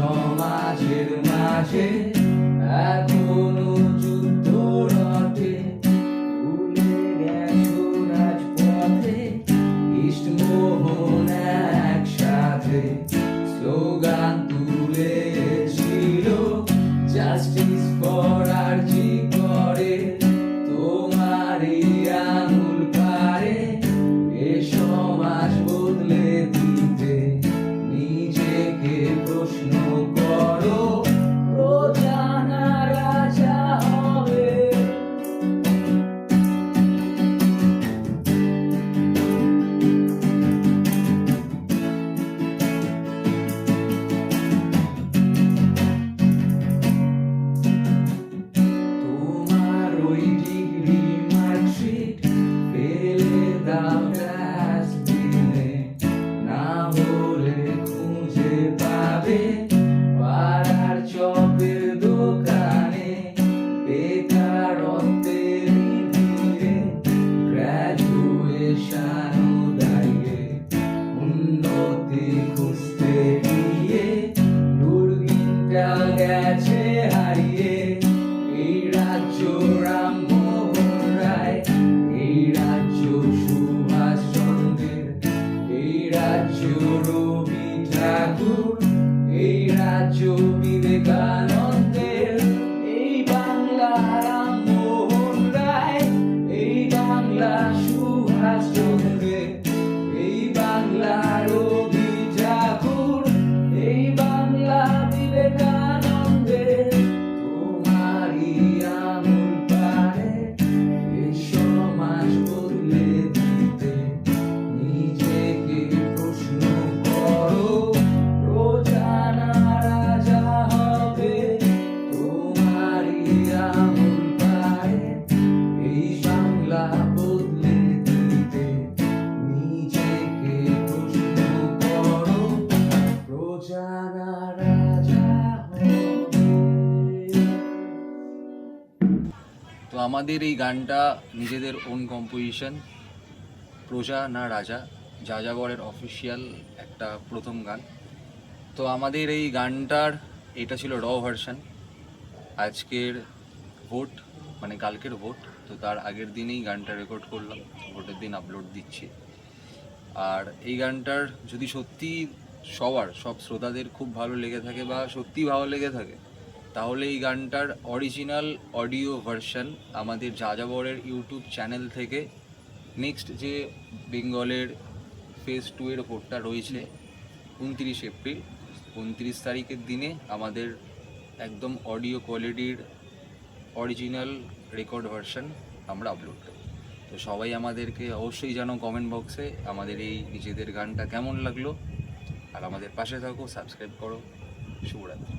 সমাজের মাঝে এখনো যুদ্ধ রটে, ভুলে গেছো রাজপথে ইষ্টমোহন একসাথে স্লোগান তুলেছিল, জাস্টিস ফর আরজি করে তোমারই আঙুল পারে এ সমাজ বদলে দিতে। নিজেকে প্রশ্ন করো, প্রজা না রাজা হবে। তোমার ওই ডিগ্রি মার্কশিট ফেলে দাও ডাস্টবিনে, না হলে খুঁজে পাবে পাড়ার চপের দোকানে। বেকারত্বের ভিড়ে গ্র্যাজুয়েশন দাঁড়িয়ে উন্নতি খুঁজতে গিয়ে দূরবীনটা গেছে হারিয়ে। এই রাজ্য রামমোহন রায়, এই রাজ্য সুভাষচন্দ্রের, এই রাজ্য রবি ঠাকুর, এই রাজ্য বিবেকানন্দের। এই বাংলা রামমোহন রায়, এই বাংলা সুভাষচন্দ্রের, এই বাংলা রবি ঠাকুর, এই বাংলা বিবেকানন্দের। তোমারই আঙুল পারে এ সমাজ বদলে দিতে। নিজেকে প্রশ্ন করো, প্রজা না রাজা হবে। তোমারই আঙুল পারে এই বাংলা বদলে দিতে। নিজেকে প্রশ্ন করো, প্রজা না রাজা হবে। তো আমাদের এই গানটা নিজেদের ওন কম্পোজিশন, প্রজা না রাজা, যাযাবরের অফিসিয়াল একটা প্রথম গান। তো আমাদের এই গানটার এটা ছিল র ভার্সন। আজকের ভোট মানে কালকের ভোট, তো তার আগের দিনেই গানটা রেকর্ড করলাম, ভোটের দিন আপলোড দিচ্ছি। আর এই গানটার যদি সত্যি সব শ্রোতাদের খুব ভালো লেগে থাকে বা সত্যি ভালো লেগে থাকে, তাহলে এই গানটার অরিজিনাল অডিও ভার্সন আমাদের যাযাবরের ইউটিউব চ্যানেল থেকে নেক্সট যে বেঙ্গলের ফেজ 2 এর ভোটটা রয়েছে 29 এপ্রিল, 29 তারিখের দিনে আমাদের একদম অডিও কোয়ালিটির অরিজিনাল রেকর্ড ভার্সন আমরা আপলোড করব। তো সবাই আমাদেরকে অবশ্যই জানো কমেন্ট বক্সে আমাদের এই নিজেদের গানটা কেমন লাগলো, আর আমাদের পাশে থাকো, সাবস্ক্রাইব করো। শুভরাত্রি।